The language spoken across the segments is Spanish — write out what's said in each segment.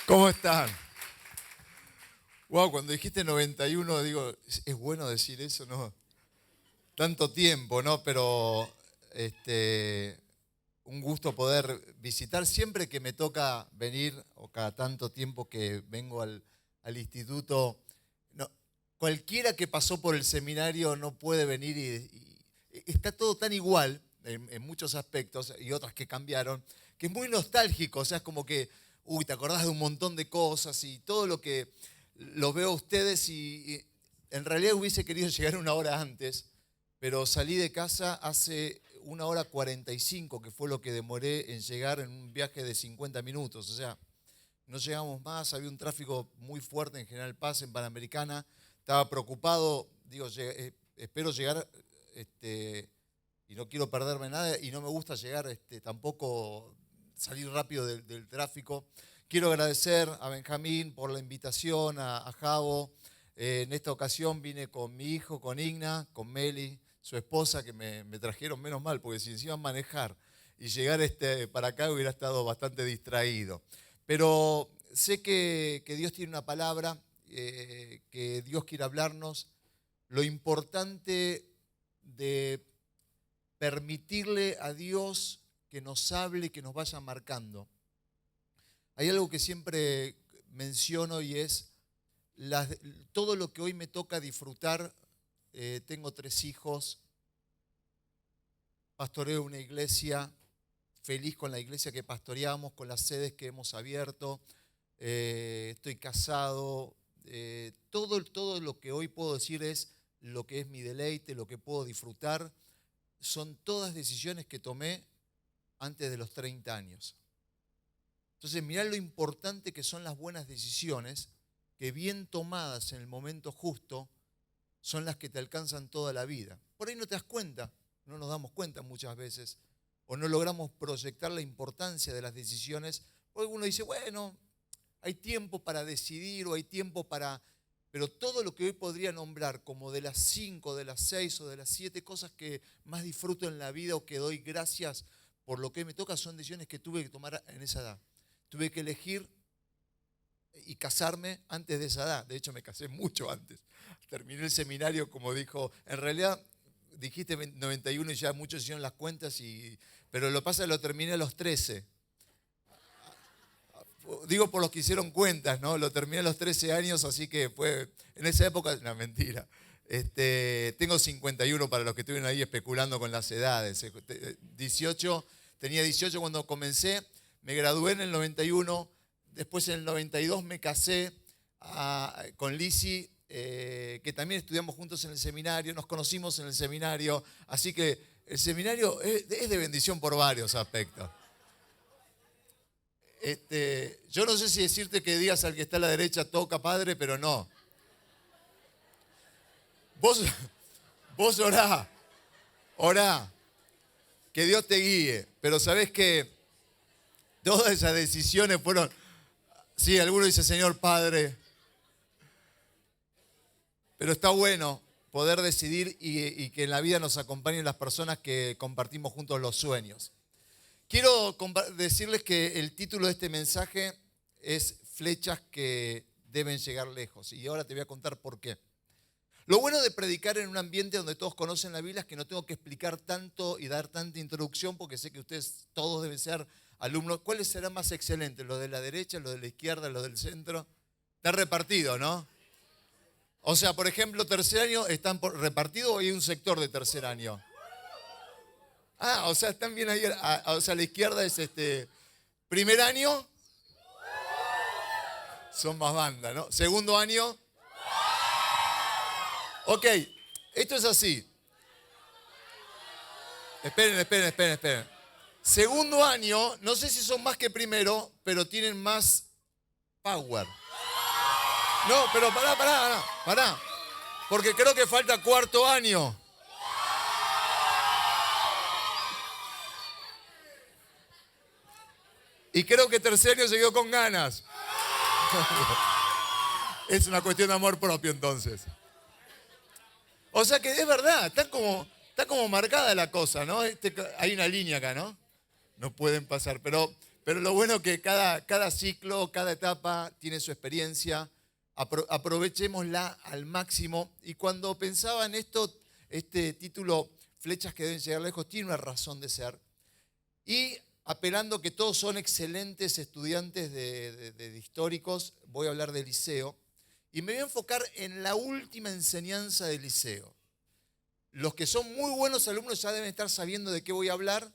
¿Cómo están? Wow, cuando dijiste 91, digo, es bueno decir eso, ¿no? Tanto tiempo, ¿no? Pero un gusto poder visitar siempre que me toca venir, o cada tanto tiempo que vengo al instituto. No, cualquiera que pasó por el seminario no puede venir y está todo tan igual en muchos aspectos y otras que cambiaron, que es muy nostálgico, o sea, es como que, te acordás de un montón de cosas y todo lo que los veo a ustedes y en realidad hubiese querido llegar una hora antes, pero salí de casa hace 1 hora 45, que fue lo que demoré en llegar en un viaje de 50 minutos. O sea, no llegamos más, había un tráfico muy fuerte en General Paz, en Panamericana. Estaba preocupado, digo, espero llegar y no quiero perderme nada y no me gusta llegar tampoco salir rápido del tráfico. Quiero agradecer a Benjamín por la invitación, a Javo. En esta ocasión vine con mi hijo, con Igna, con Meli, su esposa, que me trajeron menos mal, porque si encima manejar y llegar para acá hubiera estado bastante distraído. Pero sé que Dios tiene una palabra, que Dios quiere hablarnos. Lo importante de permitirle a Dios que nos hable, que nos vaya marcando. Hay algo que siempre menciono y es todo lo que hoy me toca disfrutar. Tengo 3 hijos, pastoreo una iglesia, feliz con la iglesia que pastoreamos, con las sedes que hemos abierto, estoy casado, todo lo que hoy puedo decir es lo que es mi deleite, lo que puedo disfrutar, son todas decisiones que tomé antes de los 30 años. Entonces, mirá lo importante que son las buenas decisiones, que bien tomadas en el momento justo, son las que te alcanzan toda la vida. Por ahí no te das cuenta, no nos damos cuenta muchas veces, o no logramos proyectar la importancia de las decisiones, porque uno dice, bueno, hay tiempo para decidir, o hay tiempo para... Pero todo lo que hoy podría nombrar como de las 5, de las 6 o de las 7 cosas que más disfruto en la vida o que doy gracias por lo que me toca, son decisiones que tuve que tomar en esa edad. Tuve que elegir y casarme antes de esa edad. De hecho, me casé mucho antes. Terminé el seminario, como dijo, en realidad dijiste 91 y ya muchos hicieron las cuentas, pero lo pasa, lo terminé a los 13. Digo por los que hicieron cuentas, ¿no? Lo terminé a los 13 años, así que fue, en esa época, no, mentira. Tengo 51 para los que estuvieron ahí especulando con las edades. 18, tenía 18 cuando comencé, me gradué en el 91, después en el 92 me casé con Lizzy, que también estudiamos juntos en el seminario, nos conocimos en el seminario, así que el seminario es de bendición por varios aspectos. Yo no sé si decirte que digas al que está a la derecha, toca padre, pero no. Vos orá, que Dios te guíe, pero sabés que todas esas decisiones fueron, sí, alguno dice Señor Padre, pero está bueno poder decidir y que en la vida nos acompañen las personas que compartimos juntos los sueños. Quiero decirles que el título de este mensaje es Flechas que deben llegar lejos. Y ahora te voy a contar por qué. Lo bueno de predicar en un ambiente donde todos conocen la Biblia es que no tengo que explicar tanto y dar tanta introducción, porque sé que ustedes todos deben ser alumnos. ¿Cuáles serán más excelentes? ¿Los de la derecha, los de la izquierda, los del centro? Está repartido, ¿no? O sea, por ejemplo, tercer año, ¿están repartidos o hay un sector de tercer año? O sea, están bien ahí. O sea, la izquierda es primer año. Son más bandas, ¿no? Segundo año. Ok, esto es así. Esperen. Segundo año, no sé si son más que primero, pero tienen más power. No, pero pará. Porque creo que falta cuarto año. Y creo que tercer año se quedó con ganas. Es una cuestión de amor propio entonces. O sea que es verdad, está como marcada la cosa, ¿no? Hay una línea acá, ¿no? No pueden pasar, pero Pero lo bueno es que cada ciclo, cada etapa tiene su experiencia. Aprovechémosla al máximo. Y cuando pensaba en esto, este título, Flechas que deben llegar lejos, tiene una razón de ser. Y apelando que todos son excelentes estudiantes de históricos, voy a hablar de Eliseo. Y me voy a enfocar en la última enseñanza de Eliseo. Los que son muy buenos alumnos ya deben estar sabiendo de qué voy a hablar.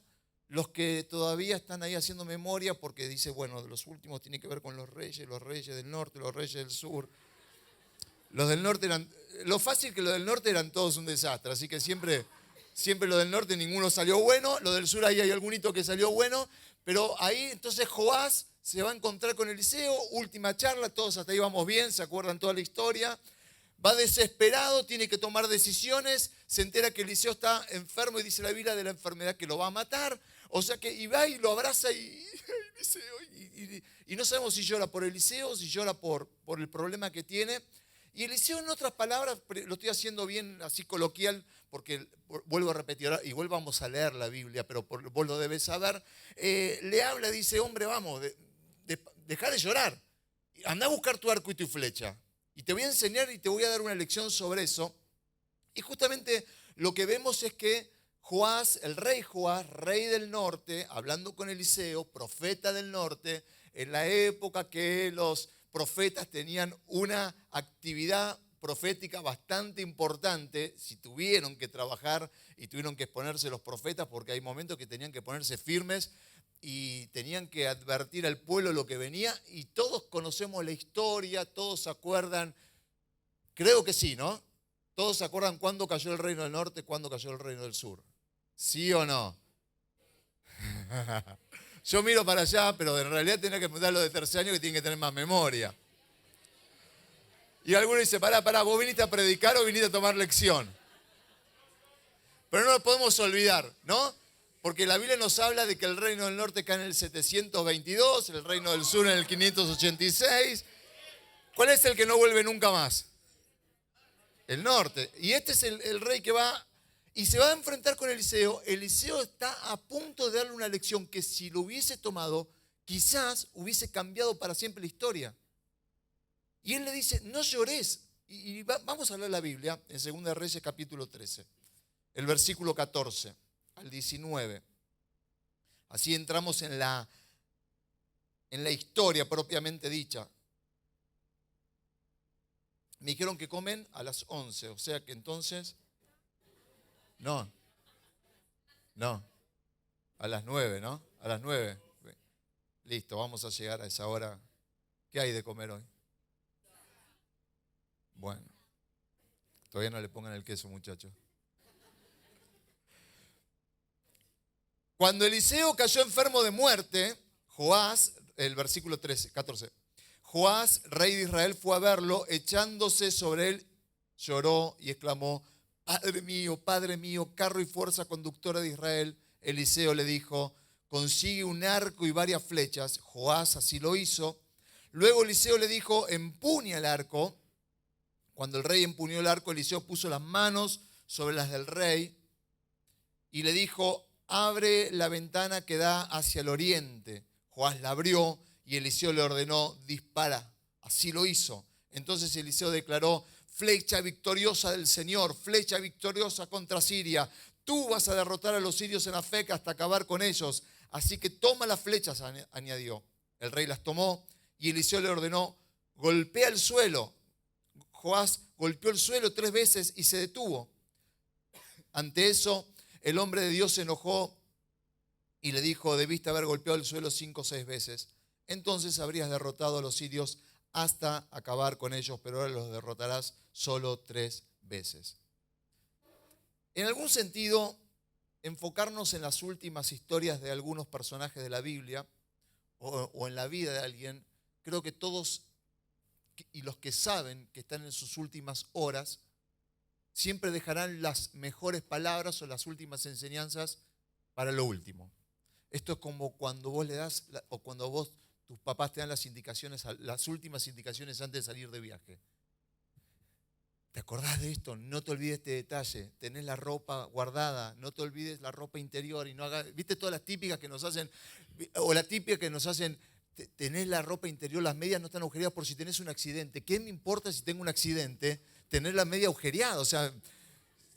Los que todavía están ahí haciendo memoria porque dice, bueno, los últimos tienen que ver con los reyes del norte, los reyes del sur. Los del norte eran, lo fácil que los del norte eran todos un desastre, así que siempre los del norte ninguno salió bueno, los del sur ahí hay algún hito que salió bueno, pero ahí entonces Joás se va a encontrar con Eliseo, última charla, todos hasta ahí vamos bien, se acuerdan toda la historia. Va desesperado, tiene que tomar decisiones, se entera que Eliseo está enfermo y dice la Biblia de la enfermedad que lo va a matar. O sea que y va y lo abraza y no sabemos si llora por Eliseo o si llora por el problema que tiene. Y Eliseo, en otras palabras, lo estoy haciendo bien así coloquial, porque vuelvo a repetir, y volvamos a leer la Biblia, pero vos lo debes saber, le habla, dice, hombre, vamos, deja de llorar, anda a buscar tu arco y tu flecha. Y te voy a enseñar y te voy a dar una lección sobre eso. Y justamente lo que vemos es que Joás, el rey Joás, rey del norte, hablando con Eliseo, profeta del norte, en la época que los profetas tenían una actividad profética bastante importante, si tuvieron que trabajar y tuvieron que exponerse los profetas, porque hay momentos que tenían que ponerse firmes y tenían que advertir al pueblo lo que venía, y todos conocemos la historia, todos se acuerdan, creo que sí, ¿no? Todos se acuerdan cuándo cayó el reino del norte, cuándo cayó el reino del sur. ¿Sí o no? Yo miro para allá, pero en realidad tenía que preguntar los de tercer año que tienen que tener más memoria. Y algunos dicen, pará, ¿vos viniste a predicar o viniste a tomar lección? Pero no lo podemos olvidar, ¿no? Porque la Biblia nos habla de que el reino del norte cae en el 722, el reino del sur en el 586. ¿Cuál es el que no vuelve nunca más? El norte. Y este es el rey que va y se va a enfrentar con Eliseo. Eliseo está a punto de darle una lección que si lo hubiese tomado, quizás hubiese cambiado para siempre la historia. Y él le dice, no llores. Vamos a leer la Biblia en 2 Reyes capítulo 13, el versículo 14 al 19. Así entramos en la historia propiamente dicha. Me dijeron que comen a las 11, o sea que entonces... No, a las 9, ¿no? A las 9. Listo, vamos a llegar a esa hora. ¿Qué hay de comer hoy? Bueno, todavía no le pongan el queso, muchachos. Cuando Eliseo cayó enfermo de muerte, Joás, el versículo 14, Joás, rey de Israel, fue a verlo, echándose sobre él, lloró y exclamó, Padre mío, carro y fuerza conductora de Israel. Eliseo le dijo, consigue un arco y varias flechas. Joás así lo hizo. Luego Eliseo le dijo, empuña el arco. Cuando el rey empuñó el arco, Eliseo puso las manos sobre las del rey y le dijo, abre la ventana que da hacia el oriente. Joás la abrió y Eliseo le ordenó, dispara. Así lo hizo. Entonces Eliseo declaró, flecha victoriosa del Señor, flecha victoriosa contra Siria. Tú vas a derrotar a los sirios en Afec hasta acabar con ellos. Así que toma las flechas, añadió. El rey las tomó y Eliseo le ordenó, golpea el suelo. Joás golpeó el suelo 3 veces y se detuvo. Ante eso, el hombre de Dios se enojó y le dijo, debiste haber golpeado el suelo 5 o 6 veces. Entonces habrías derrotado a los sirios hasta acabar con ellos, pero ahora los derrotarás solo 3 veces. En algún sentido, enfocarnos en las últimas historias de algunos personajes de la Biblia o en la vida de alguien, creo que todos y los que saben que están en sus últimas horas, siempre dejarán las mejores palabras o las últimas enseñanzas para lo último. Esto es como cuando vos le das, o cuando tus papás te dan las indicaciones, las últimas indicaciones antes de salir de viaje. ¿Te acordás de esto? No te olvides este detalle. Tenés la ropa guardada, no te olvides la ropa interior y no hagas, ¿viste todas las típicas que nos hacen? O la típica que nos hacen, tenés la ropa interior, las medias no están agujereadas por si tenés un accidente. ¿Qué me importa si tengo un accidente? Tener la media agujereada, o sea,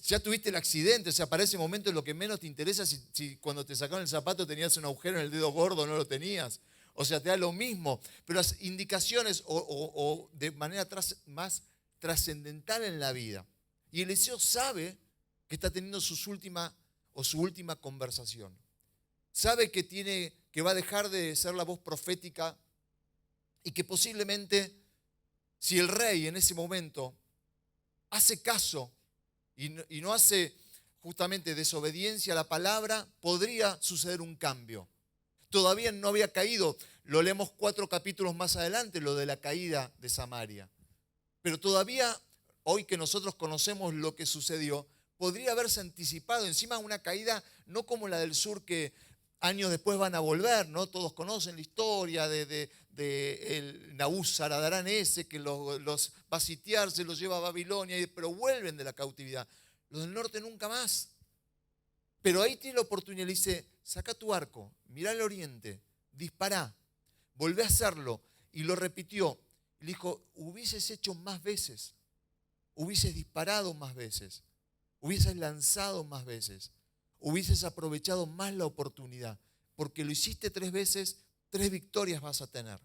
ya tuviste el accidente, o sea, para ese momento lo que menos te interesa si cuando te sacaron el zapato tenías un agujero en el dedo gordo o no lo tenías. O sea, te da lo mismo. Pero las indicaciones o de manera más trascendental en la vida. Y Eliseo sabe que está teniendo su última conversación. Sabe que va a dejar de ser la voz profética y que posiblemente si el rey en ese momento hace caso y no hace justamente desobediencia a la palabra, podría suceder un cambio. Todavía no había caído, lo leemos 4 capítulos más adelante, lo de la caída de Samaria. Pero todavía, hoy que nosotros conocemos lo que sucedió, podría haberse anticipado encima una caída no como la del sur que años después van a volver, ¿no? Todos conocen la historia de el Nabú-Zaradarán ese que los va a sitiar, se los lleva a Babilonia, pero vuelven de la cautividad. Los del norte nunca más. Pero ahí tiene la oportunidad, le dice, saca tu arco, mirá al oriente, dispará, volvé a hacerlo. Y lo repitió. Le dijo, hubieses hecho más veces, hubieses disparado más veces, hubieses lanzado más veces, hubieses aprovechado más la oportunidad, porque lo hiciste 3 veces, 3 victorias vas a tener.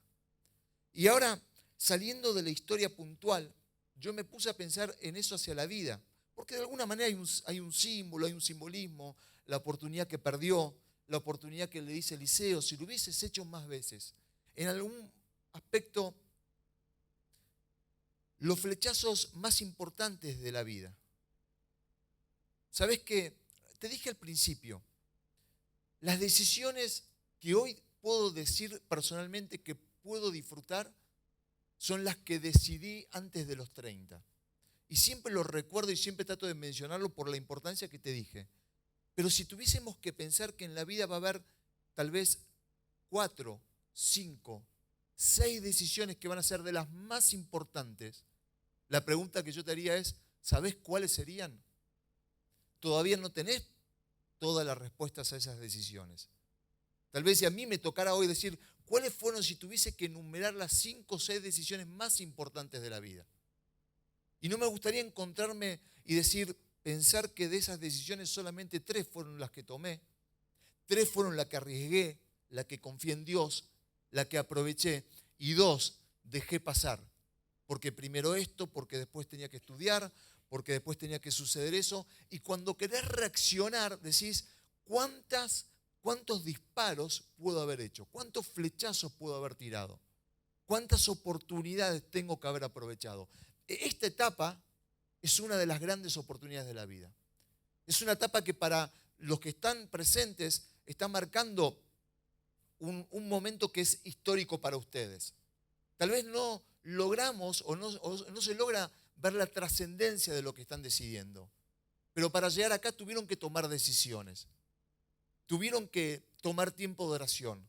Y ahora, saliendo de la historia puntual, yo me puse a pensar en eso hacia la vida, porque de alguna manera hay un símbolo, hay un simbolismo, la oportunidad que perdió, la oportunidad que le dice Eliseo, si lo hubieses hecho más veces, en algún aspecto, los flechazos más importantes de la vida. ¿Sabés qué? Te dije al principio, las decisiones que hoy puedo decir personalmente que puedo disfrutar son las que decidí antes de los 30. Y siempre lo recuerdo y siempre trato de mencionarlo por la importancia que te dije. Pero si tuviésemos que pensar que en la vida va a haber tal vez 4, 5, 6 decisiones que van a ser de las más importantes, la pregunta que yo te haría es, ¿sabés cuáles serían? Todavía no tenés todas las respuestas a esas decisiones. Tal vez si a mí me tocara hoy decir, ¿cuáles fueron si tuviese que enumerar las 5 o 6 decisiones más importantes de la vida? Y no me gustaría encontrarme y pensar que de esas decisiones solamente 3 fueron las que tomé, 3 fueron las que arriesgué, la que confié en Dios, la que aproveché, y 2 dejé pasar. Porque primero esto, porque después tenía que estudiar, porque después tenía que suceder eso. Y cuando querés reaccionar, decís, ¿cuántos disparos puedo haber hecho? ¿Cuántos flechazos puedo haber tirado? ¿Cuántas oportunidades tengo que haber aprovechado? Esta etapa es una de las grandes oportunidades de la vida. Es una etapa que para los que están presentes está marcando un momento que es histórico para ustedes. Tal vez no logramos o no se logra ver la trascendencia de lo que están decidiendo. Pero para llegar acá tuvieron que tomar decisiones. Tuvieron que tomar tiempo de oración.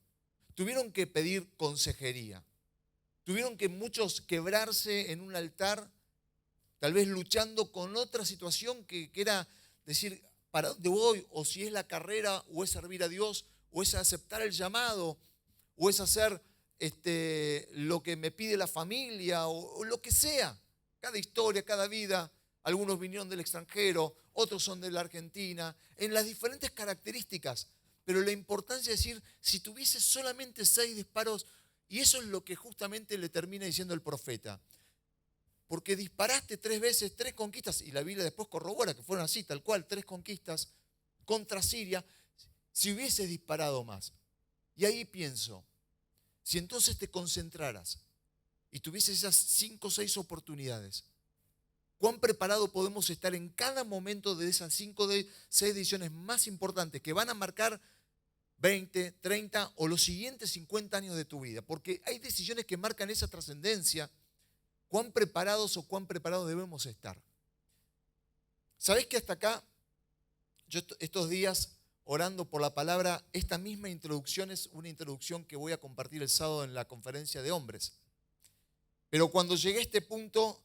Tuvieron que pedir consejería. Tuvieron que muchos quebrarse en un altar, tal vez luchando con otra situación que era decir, ¿para dónde voy? O si es la carrera, o es servir a Dios, o es aceptar el llamado, o es hacer lo que me pide la familia, o lo que sea. Cada historia, cada vida, algunos vinieron del extranjero, otros son de la Argentina, en las diferentes características. Pero la importancia es decir, si tuviese solamente 6 disparos, y eso es lo que justamente le termina diciendo el profeta. Porque disparaste 3 veces, 3 conquistas, y la Biblia después corrobora que fueron así, tal cual, 3 conquistas contra Siria, si hubieses disparado más. Y ahí pienso, si entonces te concentraras y tuvieses esas 5 o 6 oportunidades, ¿cuán preparado podemos estar en cada momento de esas 5 o 6 decisiones más importantes que van a marcar 20, 30 o los siguientes 50 años de tu vida? Porque hay decisiones que marcan esa trascendencia. ¿Cuán preparados o cuán preparados debemos estar? ¿Sabés que hasta acá, yo estos días orando por la palabra, esta misma introducción es una introducción que voy a compartir el sábado en la conferencia de hombres? Pero cuando llegué a este punto,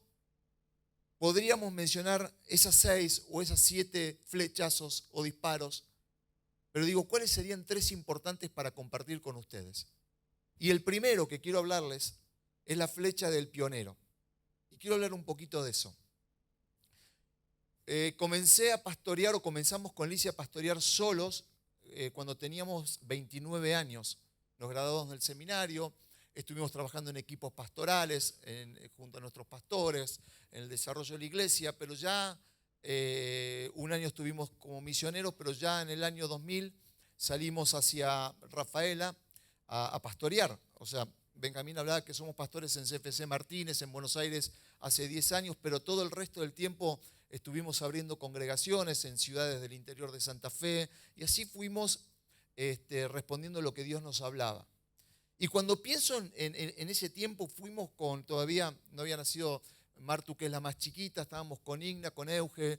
podríamos mencionar esas 6 o esas 7 flechazos o disparos, pero digo, ¿cuáles serían 3 importantes para compartir con ustedes? Y el primero que quiero hablarles es la flecha del pionero. Y quiero hablar un poquito de eso. Comencé a pastorear, o comenzamos con Licia a pastorear solos cuando teníamos 29 años. Nos graduamos del seminario, estuvimos trabajando en equipos pastorales, junto a nuestros pastores, en el desarrollo de la iglesia, pero ya un año estuvimos como misioneros, pero ya en el año 2000 salimos hacia Rafaela a pastorear. O sea, Benjamín hablaba que somos pastores en CFC Martínez, en Buenos Aires, hace 10 años, pero todo el resto del tiempo estuvimos abriendo congregaciones en ciudades del interior de Santa Fe, y así fuimos respondiendo lo que Dios nos hablaba. Y cuando pienso en ese tiempo, fuimos todavía no había nacido Martu, que es la más chiquita, estábamos con Igna, con Euge,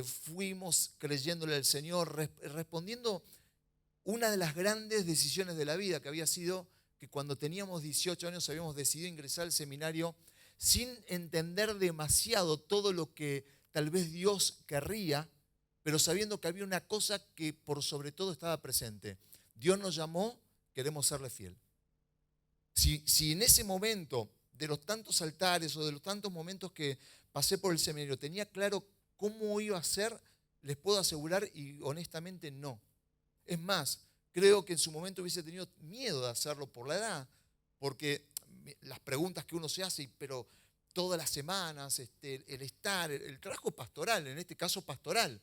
fuimos creyéndole al Señor, respondiendo una de las grandes decisiones de la vida, que había sido que cuando teníamos 18 años habíamos decidido ingresar al seminario sin entender demasiado todo lo que tal vez Dios querría, pero sabiendo que había una cosa que por sobre todo estaba presente. Dios nos llamó, queremos serle fiel. Si en ese momento, de los tantos altares o de los tantos momentos que pasé por el seminario, tenía claro cómo iba a ser, les puedo asegurar, y honestamente no. Es más, creo que en su momento hubiese tenido miedo de hacerlo por la edad, porque las preguntas que uno se hace, pero todas las semanas, el estar, el trabajo pastoral, en este caso pastoral,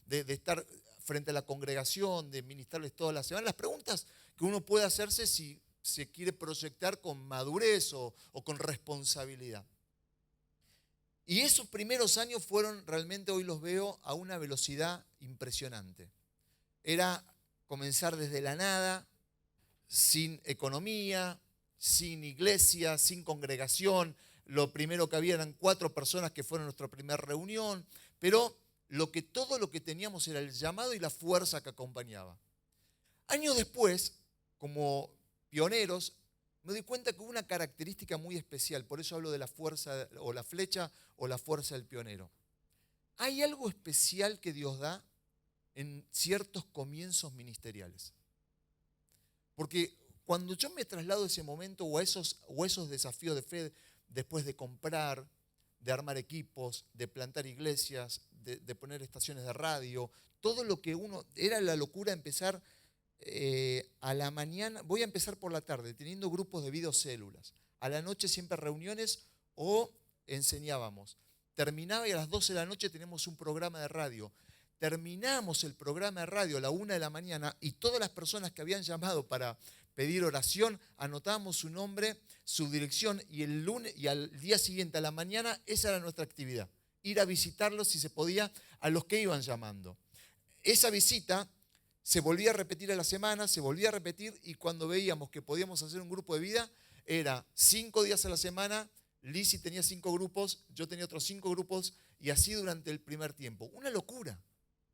de estar frente a la congregación, de ministrarles todas las semanas, las preguntas que uno puede hacerse si se quiere proyectar con madurez o con responsabilidad. Y esos primeros años fueron realmente, hoy los veo, a una velocidad impresionante. Era comenzar desde la nada, sin economía, sin iglesia, sin congregación. Lo primero que había eran 4 personas que fueron nuestra primera reunión, pero todo lo que teníamos era el llamado y la fuerza que acompañaba. Años después, como pioneros, me doy cuenta que hubo una característica muy especial, por eso hablo de la fuerza o la flecha o la fuerza del pionero. Hay algo especial que Dios da en ciertos comienzos ministeriales. Porque cuando yo me traslado a ese momento o a esos desafíos de fe, después de comprar, de armar equipos, de plantar iglesias, de poner estaciones de radio, todo lo que era la locura empezar a la mañana, voy a empezar por la tarde, teniendo grupos de videocélulas. A la noche siempre reuniones o enseñábamos. Terminaba y a las 12 de la noche tenemos un programa de radio. Terminamos el programa de radio a la 1 de la mañana y todas las personas que habían llamado para pedir oración, anotábamos su nombre, su dirección, y el lunes y al día siguiente a la mañana esa era nuestra actividad. Ir a visitarlos, si se podía, a los que iban llamando. Esa visita se volvía a repetir a la semana, se volvía a repetir, y cuando veíamos que podíamos hacer un grupo de vida, era 5 días a la semana. Lizzy tenía 5 grupos, yo tenía otros 5 grupos, y así durante el primer tiempo. Una locura,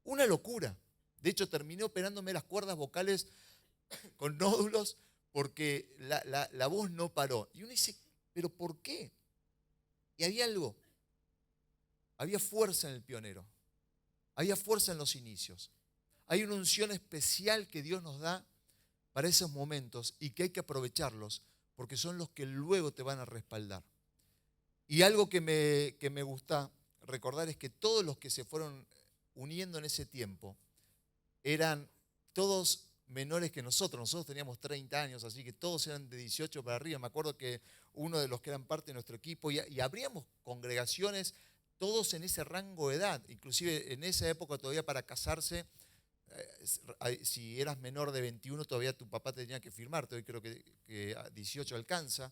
una locura. De hecho, terminé operándome las cuerdas vocales con nódulos porque la voz no paró. Y uno dice, ¿pero por qué? Y había algo, había fuerza en el pionero, había fuerza en los inicios. Hay una unción especial que Dios nos da para esos momentos y que hay que aprovecharlos porque son los que luego te van a respaldar. Y algo que me gusta recordar es que todos los que se fueron uniendo en ese tiempo eran todos menores que nosotros. Nosotros teníamos 30 años, así que todos eran de 18 para arriba. Me acuerdo que uno de los que eran parte de nuestro equipo, y abríamos congregaciones todos en ese rango de edad. Inclusive en esa época todavía para casarse, si eras menor de 21 todavía tu papá tenía que firmarte. Hoy creo que a 18 alcanza.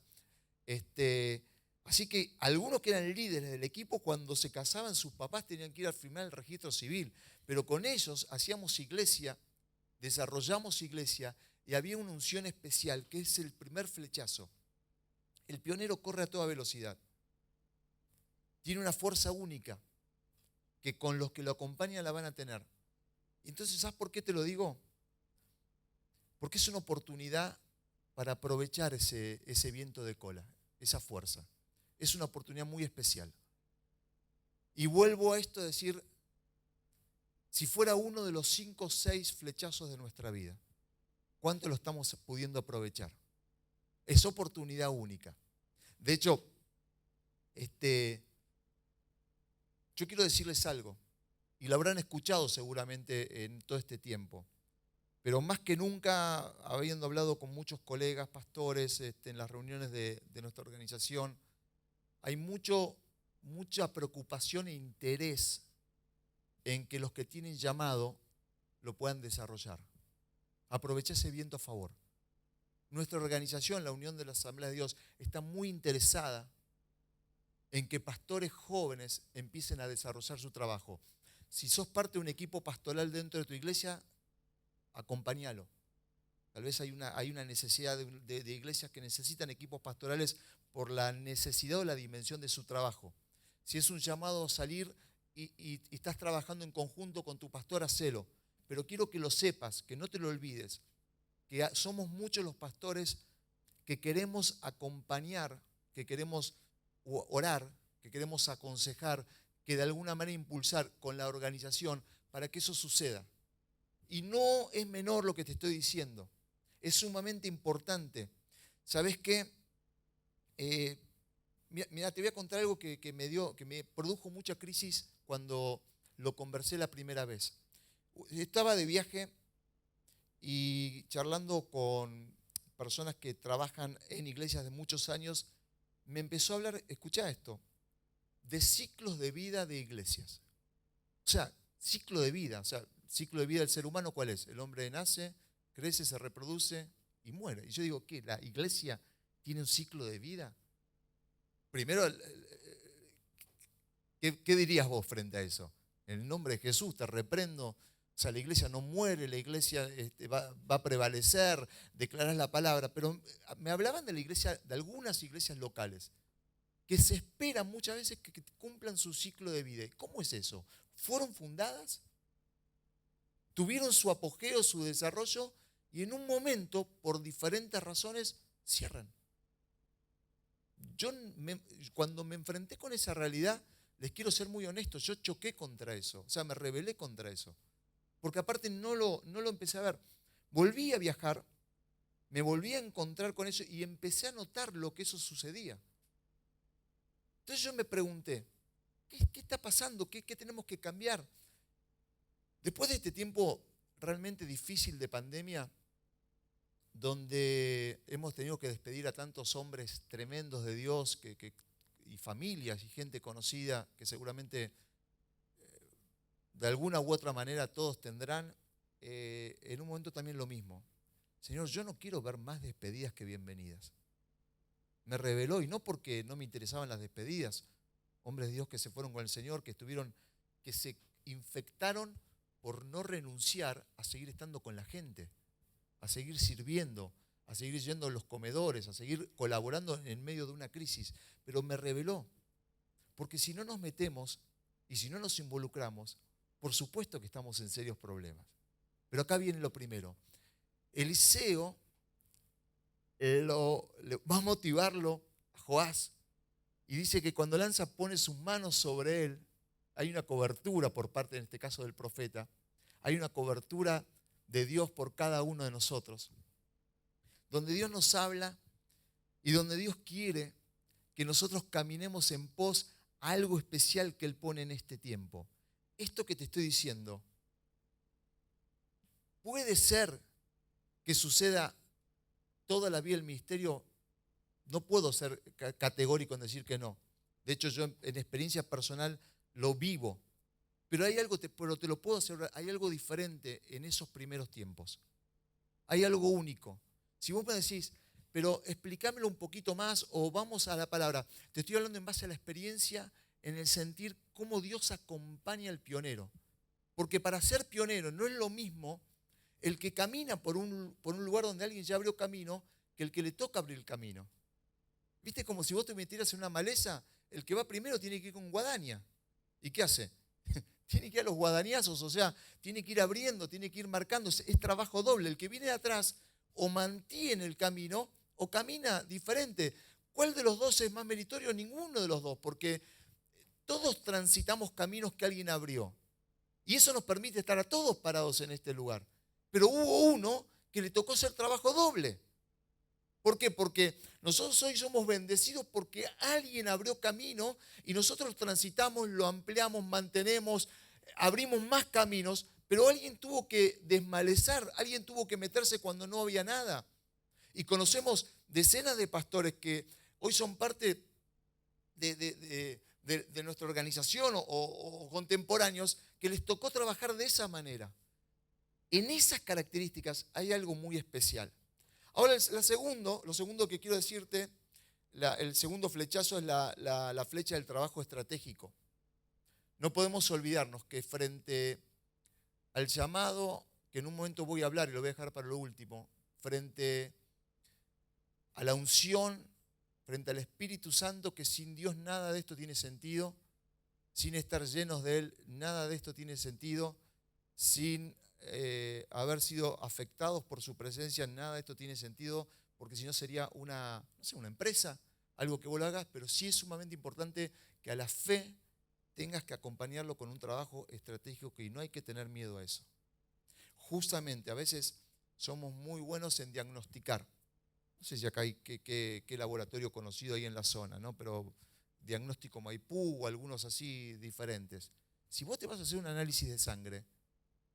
Así que algunos que eran líderes del equipo, cuando se casaban sus papás tenían que ir a firmar el registro civil, pero con ellos hacíamos iglesia, desarrollamos iglesia, y había una unción especial que es el primer flechazo. El pionero corre a toda velocidad, tiene una fuerza única que con los que lo acompañan la van a tener. Entonces, ¿sabes por qué te lo digo? Porque es una oportunidad para aprovechar ese viento de cola, esa fuerza. Es una oportunidad muy especial. Y vuelvo a esto a decir, si fuera uno de los 5 o 6 flechazos de nuestra vida, ¿cuánto lo estamos pudiendo aprovechar? Es oportunidad única. De hecho, yo quiero decirles algo, y lo habrán escuchado seguramente en todo este tiempo, pero más que nunca, habiendo hablado con muchos colegas, pastores, en las reuniones de nuestra organización, hay mucha preocupación e interés en que los que tienen llamado lo puedan desarrollar. Aprovecha ese viento a favor. Nuestra organización, la Unión de la Asamblea de Dios, está muy interesada en que pastores jóvenes empiecen a desarrollar su trabajo. Si sos parte de un equipo pastoral dentro de tu iglesia, acompáñalo. Tal vez hay una necesidad de iglesias que necesitan equipos pastorales por la necesidad o la dimensión de su trabajo. Si es un llamado a salir y estás trabajando en conjunto con tu pastor, hacelo. Pero quiero que lo sepas, que no te lo olvides, que somos muchos los pastores que queremos acompañar, que queremos orar, que queremos aconsejar, que de alguna manera impulsar con la organización para que eso suceda. Y no es menor lo que te estoy diciendo, es sumamente importante. ¿Sabes qué? Mira, te voy a contar algo que me produjo mucha crisis cuando lo conversé la primera vez. Estaba de viaje y charlando con personas que trabajan en iglesias de muchos años, me empezó a hablar, escuchá esto, de ciclos de vida de iglesias. O sea, ciclo de vida, ciclo de vida del ser humano, ¿cuál es? El hombre nace, crece, se reproduce y muere. Y yo digo, ¿qué? ¿La iglesia tiene un ciclo de vida? Primero, ¿qué dirías vos frente a eso? En el nombre de Jesús te reprendo. O sea, la iglesia no muere, la iglesia va a prevalecer, declarás la palabra. Pero me hablaban de la iglesia, de algunas iglesias locales, que se espera muchas veces que cumplan su ciclo de vida. ¿Cómo es eso? ¿Fueron fundadas? ¿Tuvieron su apogeo, su desarrollo? Y en un momento, por diferentes razones, cierran. Cuando me enfrenté con esa realidad, les quiero ser muy honesto, yo choqué contra eso, o sea, me rebelé contra eso. Porque aparte no lo empecé a ver. Volví a viajar, me volví a encontrar con eso y empecé a notar lo que eso sucedía. Entonces yo me pregunté, ¿qué está pasando? ¿Qué tenemos que cambiar? Después de este tiempo realmente difícil de pandemia, donde hemos tenido que despedir a tantos hombres tremendos de Dios y familias y gente conocida que seguramente de alguna u otra manera todos tendrán, en un momento también lo mismo. Señor, yo no quiero ver más despedidas que bienvenidas. Me reveló, y no porque no me interesaban las despedidas, hombres de Dios que se fueron con el Señor, que se infectaron por no renunciar a seguir estando con la gente, a seguir sirviendo, a seguir yendo a los comedores, a seguir colaborando en medio de una crisis. Pero me reveló, porque si no nos metemos y si no nos involucramos, por supuesto que estamos en serios problemas. Pero acá viene lo primero. Eliseo va a motivarlo a Joás y dice que cuando lanza pone sus manos sobre él, hay una cobertura por parte, en este caso del profeta, hay una cobertura de Dios por cada uno de nosotros, donde Dios nos habla y donde Dios quiere que nosotros caminemos en pos a algo especial que Él pone en este tiempo. Esto que te estoy diciendo, puede ser que suceda toda la vida del ministerio. No puedo ser categórico en decir que no. De hecho, yo en experiencia personal lo vivo. Pero hay algo, pero te lo puedo asegurar, hay algo diferente en esos primeros tiempos. Hay algo único. Si vos me decís, pero explícamelo un poquito más o vamos a la palabra. Te estoy hablando en base a la experiencia, en el sentir cómo Dios acompaña al pionero. Porque para ser pionero no es lo mismo el que camina por un lugar donde alguien ya abrió camino que el que le toca abrir el camino. ¿Viste? Como si vos te metieras en una maleza, el que va primero tiene que ir con guadaña. ¿Y qué hace? Tiene que ir a los guadañazos, o sea, tiene que ir abriendo, tiene que ir marcando. Es trabajo doble. El que viene de atrás o mantiene el camino o camina diferente. ¿Cuál de los dos es más meritorio? Ninguno de los dos, porque Todos transitamos caminos que alguien abrió. Y eso nos permite estar a todos parados en este lugar. Pero hubo uno que le tocó hacer trabajo doble. ¿Por qué? Porque nosotros hoy somos bendecidos porque alguien abrió camino y nosotros transitamos, lo ampliamos, mantenemos, abrimos más caminos, pero alguien tuvo que desmalezar, alguien tuvo que meterse cuando no había nada. Y conocemos decenas de pastores que hoy son parte de nuestra organización o contemporáneos que les tocó trabajar de esa manera. En esas características hay algo muy especial. Ahora, lo segundo que quiero decirte, el segundo flechazo es la flecha del trabajo estratégico. No podemos olvidarnos que frente al llamado, que en un momento voy a hablar y lo voy a dejar para lo último, frente a la unción, frente al Espíritu Santo, que sin Dios nada de esto tiene sentido, sin estar llenos de Él, nada de esto tiene sentido, sin haber sido afectados por su presencia, nada de esto tiene sentido, porque si no sería una empresa, algo que vos lo hagas, pero sí es sumamente importante que a la fe tengas que acompañarlo con un trabajo estratégico y no hay que tener miedo a eso. Justamente, a veces somos muy buenos en diagnosticar. No sé si acá hay qué laboratorio conocido hay en la zona, ¿no? Pero Diagnóstico Maipú o algunos así diferentes. Si vos te vas a hacer un análisis de sangre,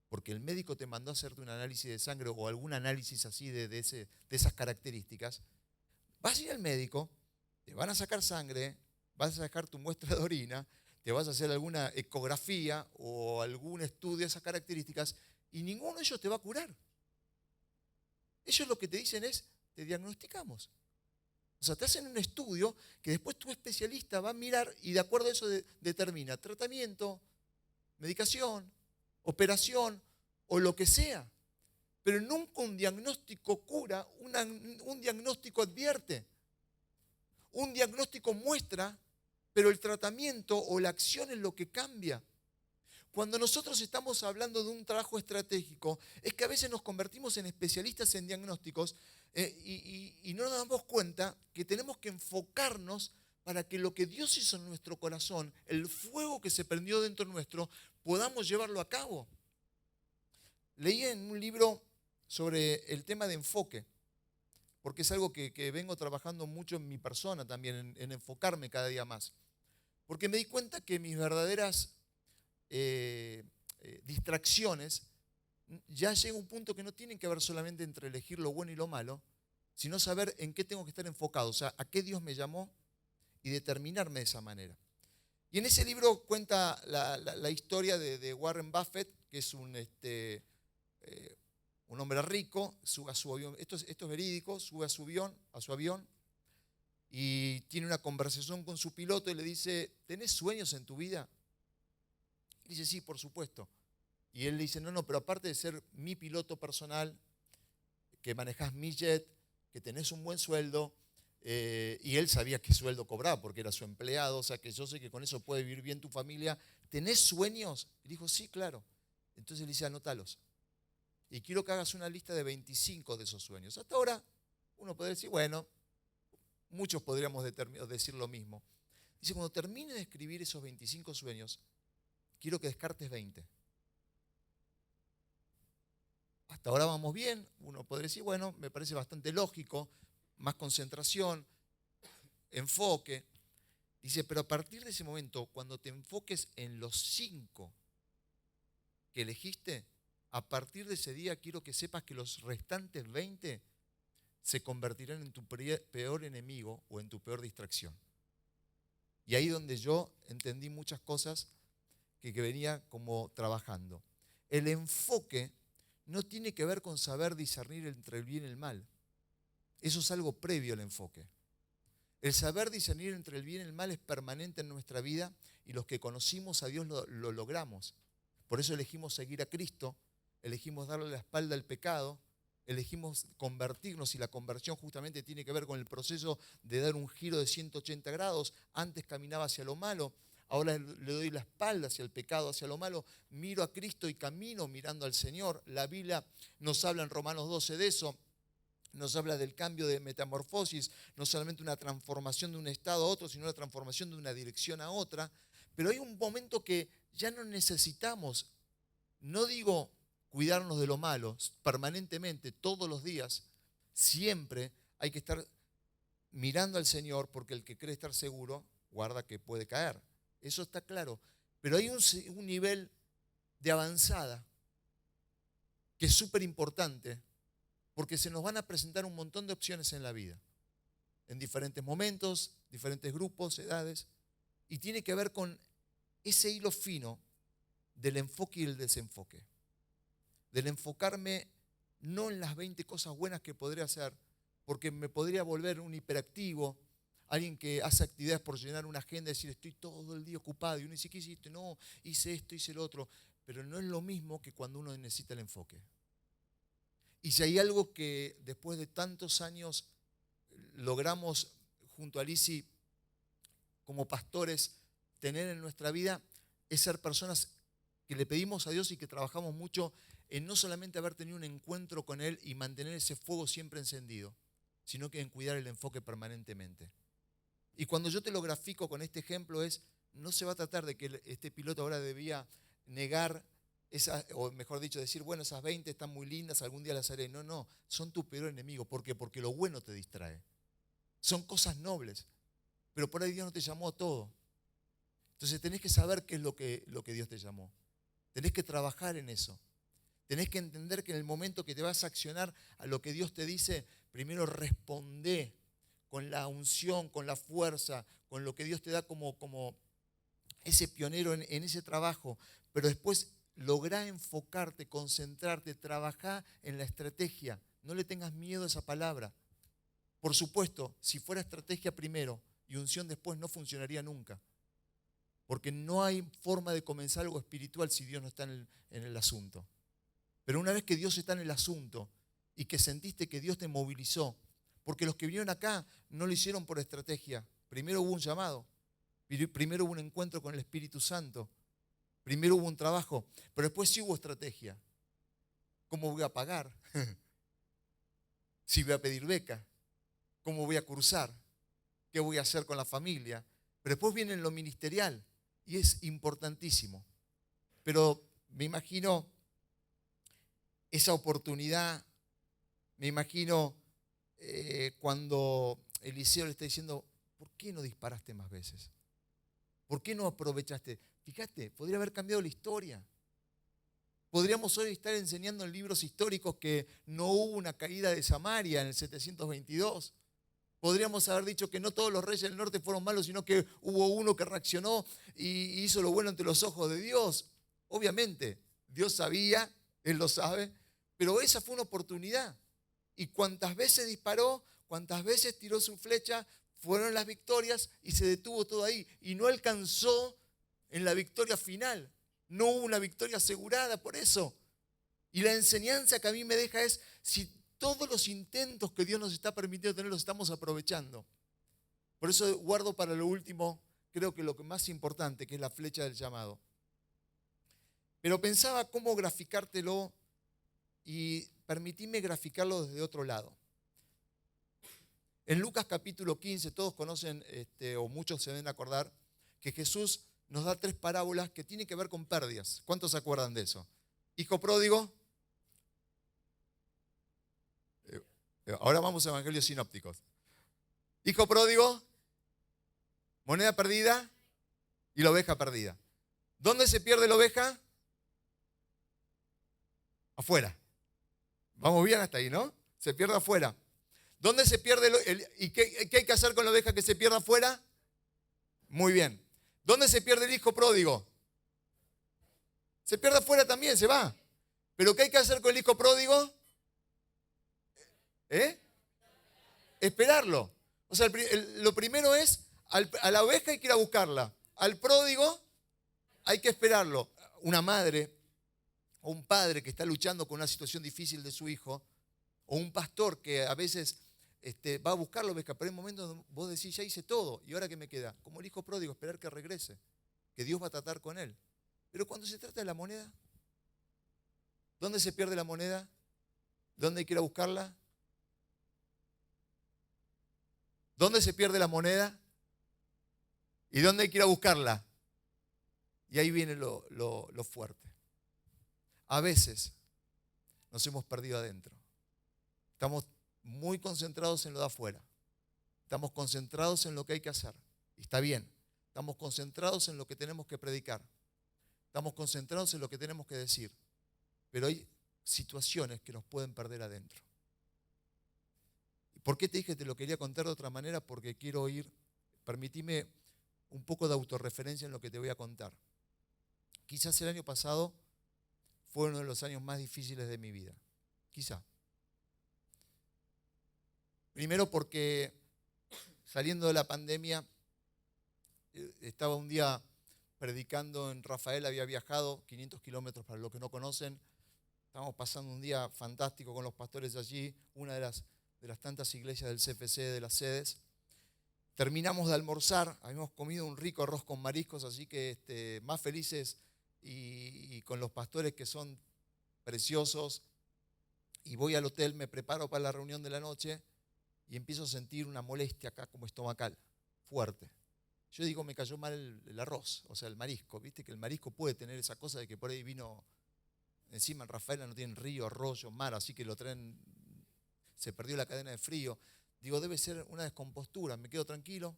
porque el médico te mandó a hacerte un análisis de sangre o algún análisis así de esas características, vas a ir al médico, te van a sacar sangre, vas a sacar tu muestra de orina, te vas a hacer alguna ecografía o algún estudio de esas características y ninguno de ellos te va a curar. Ellos lo que te dicen es, te diagnosticamos. O sea, te hacen un estudio que después tu especialista va a mirar y de acuerdo a eso determina tratamiento, medicación, operación o lo que sea. Pero nunca un diagnóstico cura, un diagnóstico advierte. Un diagnóstico muestra, pero el tratamiento o la acción es lo que cambia. Cuando nosotros estamos hablando de un trabajo estratégico, es que a veces nos convertimos en especialistas en diagnósticos y no nos damos cuenta que tenemos que enfocarnos para que lo que Dios hizo en nuestro corazón, el fuego que se prendió dentro nuestro, podamos llevarlo a cabo. Leí en un libro sobre el tema de enfoque, porque es algo que vengo trabajando mucho en mi persona también, en enfocarme cada día más. Porque me di cuenta que mis verdaderas distracciones ya llega un punto que no tienen que ver solamente entre elegir lo bueno y lo malo, sino saber en qué tengo que estar enfocado, o sea, a qué Dios me llamó y determinarme de esa manera. Y en ese libro cuenta la historia de Warren Buffett, que es un hombre rico, sube a su avión, esto es verídico, sube a su avión y tiene una conversación con su piloto y le dice, ¿tenés sueños en tu vida? Y dice, sí, por supuesto. Y él le dice, no, pero aparte de ser mi piloto personal, que manejás mi jet, que tenés un buen sueldo, y él sabía qué sueldo cobraba porque era su empleado, o sea que yo sé que con eso puede vivir bien tu familia. ¿Tenés sueños? Y dijo, sí, claro. Entonces le dice, anótalos. Y quiero que hagas una lista de 25 de esos sueños. Hasta ahora uno puede decir, bueno, muchos podríamos decir lo mismo. Dice, cuando termine de escribir esos 25 sueños, quiero que descartes 20. Hasta ahora vamos bien, uno podría decir, bueno, me parece bastante lógico, más concentración, enfoque. Dice, pero a partir de ese momento, cuando te enfoques en los 5 que elegiste, a partir de ese día quiero que sepas que los restantes 20 se convertirán en tu peor enemigo o en tu peor distracción. Y ahí donde yo entendí muchas cosas que venía como trabajando. El enfoque no tiene que ver con saber discernir entre el bien y el mal. Eso es algo previo al enfoque. El saber discernir entre el bien y el mal es permanente en nuestra vida y los que conocimos a Dios lo logramos. Por eso elegimos seguir a Cristo, elegimos darle la espalda al pecado, elegimos convertirnos y la conversión justamente tiene que ver con el proceso de dar un giro de 180 grados. Antes caminaba hacia lo malo, ahora le doy la espalda hacia el pecado, hacia lo malo, miro a Cristo y camino mirando al Señor. La Biblia nos habla en Romanos 12 de eso, nos habla del cambio de metamorfosis, no solamente una transformación de un estado a otro, sino una transformación de una dirección a otra. Pero hay un momento que ya no necesitamos, no digo cuidarnos de lo malo, permanentemente, todos los días, siempre hay que estar mirando al Señor, porque el que cree estar seguro, guarda que puede caer. Eso está claro. Pero hay un nivel de avanzada que es súper importante, porque se nos van a presentar un montón de opciones en la vida, en diferentes momentos, diferentes grupos, edades, y tiene que ver con ese hilo fino del enfoque y el desenfoque. Del enfocarme no en las 20 cosas buenas que podría hacer, porque me podría volver un hiperactivo, alguien que hace actividades por llenar una agenda y decir estoy todo el día ocupado. Y uno dice, ¿qué hiciste? No, hice esto, hice lo otro. Pero no es lo mismo que cuando uno necesita el enfoque. Y si hay algo que después de tantos años logramos junto a Lisi como pastores tener en nuestra vida, es ser personas que le pedimos a Dios y que trabajamos mucho en no solamente haber tenido un encuentro con Él y mantener ese fuego siempre encendido, sino que en cuidar el enfoque permanentemente. Y cuando yo te lo grafico con este ejemplo no se va a tratar de que este piloto ahora debía negar, o mejor dicho, decir, bueno, esas 20 están muy lindas, algún día las haré. No, son tu peor enemigo. ¿Por qué? Porque lo bueno te distrae. Son cosas nobles, pero por ahí Dios no te llamó a todo. Entonces tenés que saber qué es lo que Dios te llamó. Tenés que trabajar en eso. Tenés que entender que en el momento que te vas a accionar a lo que Dios te dice, primero responde con la unción, con la fuerza, con lo que Dios te da como ese pionero en ese trabajo. Pero después lográ enfocarte, concentrarte, trabajá en la estrategia. No le tengas miedo a esa palabra. Por supuesto, si fuera estrategia primero y unción después, no funcionaría nunca. Porque no hay forma de comenzar algo espiritual si Dios no está en el asunto. Pero una vez que Dios está en el asunto y que sentiste que Dios te movilizó, porque los que vinieron acá no lo hicieron por estrategia. Primero hubo un llamado, primero hubo un encuentro con el Espíritu Santo, primero hubo un trabajo, pero después sí hubo estrategia. ¿Cómo voy a pagar? Si voy a pedir beca, ¿cómo voy a cursar? ¿Qué voy a hacer con la familia? Pero después viene lo ministerial y es importantísimo. Pero me imagino esa oportunidad, me imagino cuando Eliseo le está diciendo, ¿por qué no disparaste más veces? ¿Por qué no aprovechaste? Fíjate, podría haber cambiado la historia. Podríamos hoy estar enseñando en libros históricos que no hubo una caída de Samaria en el 722. Podríamos haber dicho que no todos los reyes del norte fueron malos, sino que hubo uno que reaccionó y hizo lo bueno ante los ojos de Dios. Obviamente, Dios sabía, Él lo sabe, pero esa fue una oportunidad. Y cuantas veces disparó, cuantas veces tiró su flecha, fueron las victorias y se detuvo todo ahí. Y no alcanzó en la victoria final. No hubo una victoria asegurada por eso. Y la enseñanza que a mí me deja es, si todos los intentos que Dios nos está permitiendo tener los estamos aprovechando. Por eso guardo para lo último, creo que lo más importante, que es la flecha del llamado. Pero pensaba cómo graficártelo y permitime graficarlo desde otro lado. En Lucas capítulo 15, todos conocen, o muchos se deben acordar, que Jesús nos da 3 parábolas que tienen que ver con pérdidas. ¿Cuántos se acuerdan de eso? Hijo pródigo. Ahora vamos a evangelios sinópticos. Hijo pródigo, moneda perdida y la oveja perdida. ¿Dónde se pierde la oveja? Afuera. Vamos bien hasta ahí, ¿no? Se pierde afuera. ¿Dónde se pierde y qué hay que hacer con la oveja que se pierda afuera? Muy bien. ¿Dónde se pierde el hijo pródigo? Se pierde afuera también, se va. ¿Pero qué hay que hacer con el hijo pródigo? Esperarlo. O sea, lo primero es, a la oveja hay que ir a buscarla. Al pródigo hay que esperarlo. Una madre o un padre que está luchando con una situación difícil de su hijo, o un pastor que a veces va a buscar la oveja, pero hay momentos donde vos decís, ya hice todo, ¿y ahora qué me queda? Como el hijo pródigo, esperar que regrese, que Dios va a tratar con él. Pero cuando se trata de la moneda, ¿dónde se pierde la moneda? ¿Dónde hay que ir a buscarla? ¿Dónde se pierde la moneda? ¿Y dónde hay que ir a buscarla? Y ahí viene lo fuerte. A veces nos hemos perdido adentro. Estamos muy concentrados en lo de afuera. Estamos concentrados en lo que hay que hacer. Y está bien. Estamos concentrados en lo que tenemos que predicar. Estamos concentrados en lo que tenemos que decir. Pero hay situaciones que nos pueden perder adentro. ¿Por qué te dije que te lo quería contar de otra manera? Porque quiero permitime un poco de autorreferencia en lo que te voy a contar. Quizás el año pasado fue uno de los años más difíciles de mi vida. Quizá. Primero porque saliendo de la pandemia, estaba un día predicando en Rafael, había viajado 500 kilómetros para los que no conocen. Estábamos pasando un día fantástico con los pastores allí, una de las tantas iglesias del CFC, de las sedes. Terminamos de almorzar, habíamos comido un rico arroz con mariscos, así que más felices y con los pastores que son preciosos. Y voy al hotel, me preparo para la reunión de la noche y empiezo a sentir una molestia acá como estomacal, fuerte. Yo digo, me cayó mal el arroz, o sea, el marisco. Viste que el marisco puede tener esa cosa de que por ahí vino, encima en Rafaela no tienen río, arroyo, mar, así que lo traen, se perdió la cadena de frío. Digo, debe ser una descompostura, me quedo tranquilo,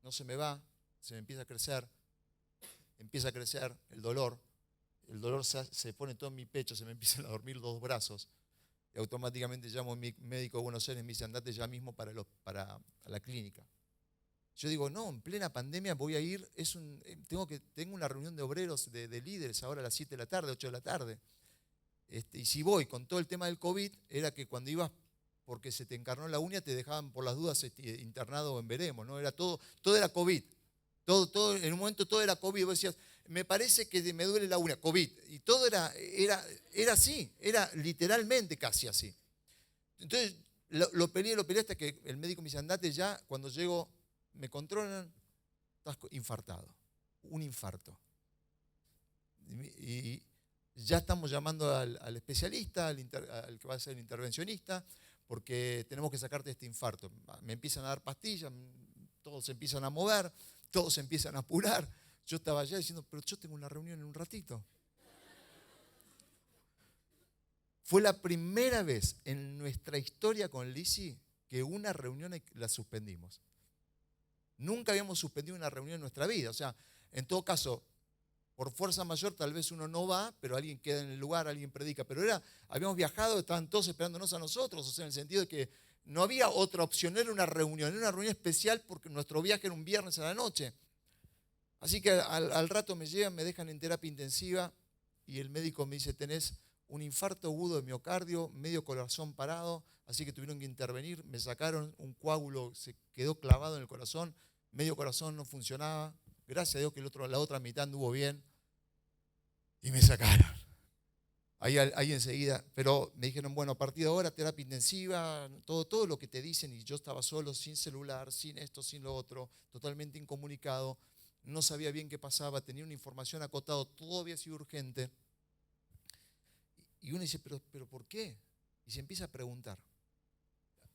no se me va, se me empieza a crecer el dolor se pone todo en mi pecho, se me empiezan a dormir los dos brazos. Y automáticamente llamo a mi médico de Buenos Aires y me dice, andate ya mismo para la clínica. Yo digo, no, en plena pandemia voy a ir, tengo una reunión de obreros, de líderes ahora a las 7 de la tarde, 8 de la tarde. Y si voy con todo el tema del COVID, era que cuando ibas porque se te encarnó la uña, te dejaban por las dudas internado en veremos, ¿no? Era todo era COVID. En un momento todo era COVID. Vos decías, me parece que me duele la uña, COVID. Y todo era así, era literalmente casi así. Entonces lo peleé hasta que el médico me dice, andate ya, cuando llego me controlan, estás infartado, un infarto. Y ya estamos llamando al especialista, al que va a ser el intervencionista, porque tenemos que sacarte este infarto. Me empiezan a dar pastillas, todos se empiezan a mover, todos se empiezan a apurar. Yo estaba allá diciendo, pero yo tengo una reunión en un ratito. Fue la primera vez en nuestra historia con Lizzy que una reunión la suspendimos. Nunca habíamos suspendido una reunión en nuestra vida. O sea, en todo caso, por fuerza mayor tal vez uno no va, pero alguien queda en el lugar, alguien predica. Pero habíamos viajado, estaban todos esperándonos a nosotros, o sea, en el sentido de que no había otra opción, era una reunión especial porque nuestro viaje era un viernes a la noche. Así que al rato me llegan, me dejan en terapia intensiva y el médico me dice, tenés un infarto agudo de miocardio, medio corazón parado, así que tuvieron que intervenir, me sacaron un coágulo, se quedó clavado en el corazón, medio corazón no funcionaba, gracias a Dios que la otra mitad anduvo bien y me sacaron. Ahí enseguida, pero me dijeron, bueno, a partir de ahora terapia intensiva, todo lo que te dicen, y yo estaba solo, sin celular, sin esto, sin lo otro, totalmente incomunicado, no sabía bien qué pasaba, tenía una información acotada, todo había sido urgente. Y uno dice, pero ¿por qué? Y se empieza a preguntar.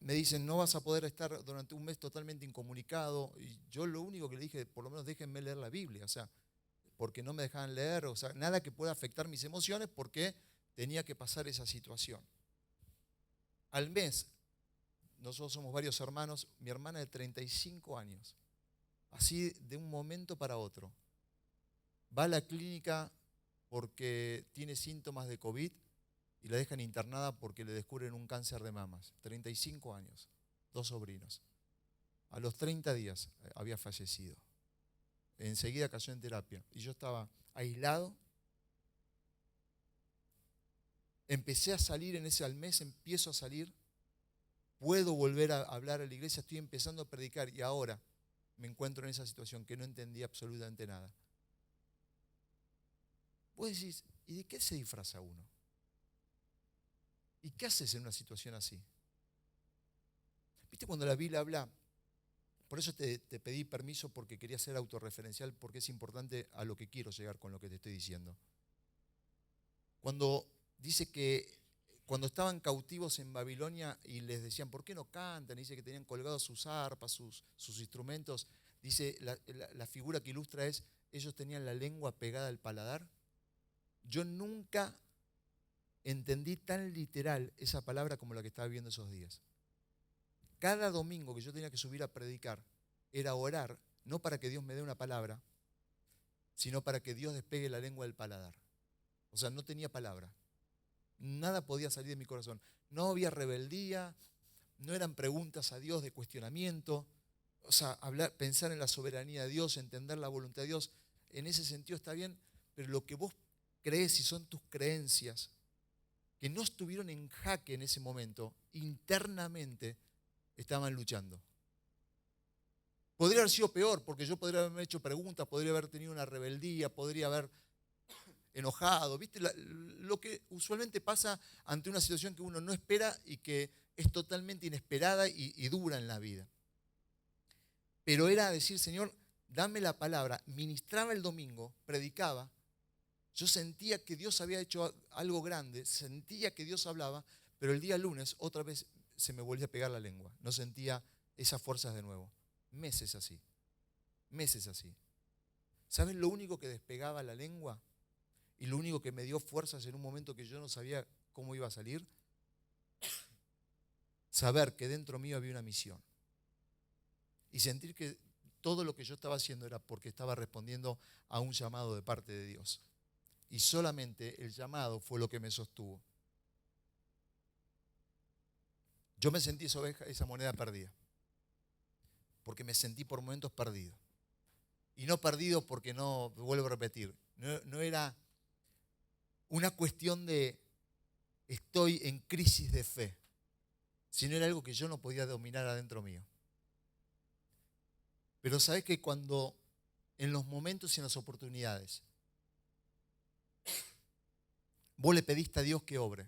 Me dicen, no vas a poder estar durante un mes totalmente incomunicado. Y yo lo único que le dije, por lo menos déjenme leer la Biblia, o sea, porque no me dejaban leer, o sea, nada que pueda afectar mis emociones porque tenía que pasar esa situación. Al mes, nosotros somos varios hermanos, mi hermana de 35 años, así de un momento para otro, va a la clínica porque tiene síntomas de COVID y la dejan internada porque le descubren un cáncer de mamas. 35 años, 2 sobrinos. A los 30 días había fallecido. Enseguida cayó en terapia. Y yo estaba aislado. Empecé a salir al mes, empiezo a salir. Puedo volver a hablar a la iglesia, estoy empezando a predicar y ahora me encuentro en esa situación que no entendía absolutamente nada. Vos decís, ¿y de qué se disfraza uno? ¿Y qué haces en una situación así? ¿Viste cuando la Biblia habla? Por eso te pedí permiso porque quería ser autorreferencial, porque es importante a lo que quiero llegar con lo que te estoy diciendo. Cuando dice que cuando estaban cautivos en Babilonia y les decían, ¿por qué no cantan? Dice que tenían colgados sus arpas, sus instrumentos. Dice, la figura que ilustra es ellos tenían la lengua pegada al paladar. Yo nunca entendí tan literal esa palabra como la que estaba viendo esos días. Cada domingo que yo tenía que subir a predicar era orar, no para que Dios me dé una palabra, sino para que Dios despegue la lengua del paladar. O sea, no tenía palabra. Nada podía salir de mi corazón. No había rebeldía, no eran preguntas a Dios de cuestionamiento. O sea, pensar en la soberanía de Dios, entender la voluntad de Dios, en ese sentido está bien, pero lo que vos crees y son tus creencias, que no estuvieron en jaque en ese momento, internamente estaban luchando. Podría haber sido peor, porque yo podría haberme hecho preguntas, podría haber tenido una rebeldía, podría haber enojado, ¿viste? Lo que usualmente pasa ante una situación que uno no espera y que es totalmente inesperada y dura en la vida. Pero era decir, Señor, dame la palabra. Ministraba el domingo, predicaba. Yo sentía que Dios había hecho algo grande, sentía que Dios hablaba, pero el día lunes otra vez se me volvía a pegar la lengua. No sentía esas fuerzas de nuevo. Meses así. ¿Sabes lo único que despegaba la lengua? Y lo único que me dio fuerzas en un momento que yo no sabía cómo iba a salir, saber que dentro mío había una misión. Y sentir que todo lo que yo estaba haciendo era porque estaba respondiendo a un llamado de parte de Dios. Y solamente el llamado fue lo que me sostuvo. Yo me sentí esa moneda perdida. Porque me sentí por momentos perdido. Y no perdido porque no, vuelvo a repetir, no era una cuestión de estoy en crisis de fe, sino era algo que yo no podía dominar adentro mío. Pero sabes que cuando en los momentos y en las oportunidades vos le pediste a Dios que obre,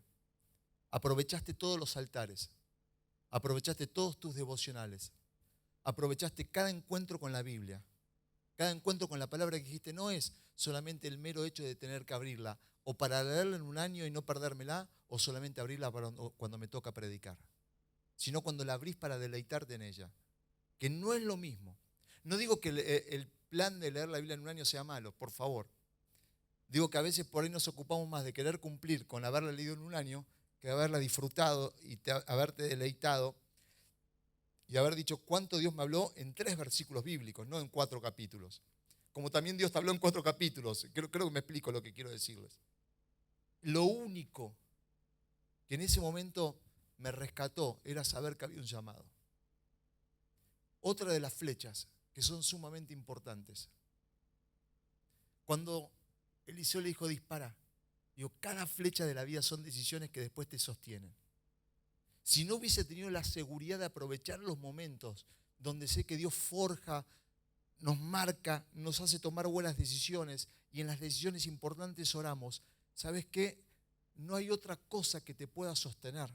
aprovechaste todos los altares, aprovechaste todos tus devocionales, aprovechaste cada encuentro con la Biblia, cada encuentro con la palabra que dijiste, no es solamente el mero hecho de tener que abrirla, o para leerla en un año y no perdérmela, o solamente abrirla cuando me toca predicar, sino cuando la abrís para deleitarte en ella, que no es lo mismo. No digo que el plan de leer la Biblia en un año sea malo, por favor. Digo que a veces por ahí nos ocupamos más de querer cumplir con haberla leído en un año que de haberla disfrutado y haberte deleitado y haber dicho cuánto Dios me habló en 3 versículos bíblicos, no en 4 capítulos. Como también Dios te habló en 4 capítulos. Creo que me explico lo que quiero decirles. Lo único que en ese momento me rescató era saber que había un llamado. Otra de las flechas que son sumamente importantes. Cuando Eliseo le dijo dispara, digo, cada flecha de la vida son decisiones que después te sostienen. Si no hubiese tenido la seguridad de aprovechar los momentos donde sé que Dios forja, nos marca, nos hace tomar buenas decisiones y en las decisiones importantes oramos, ¿sabes qué? No hay otra cosa que te pueda sostener.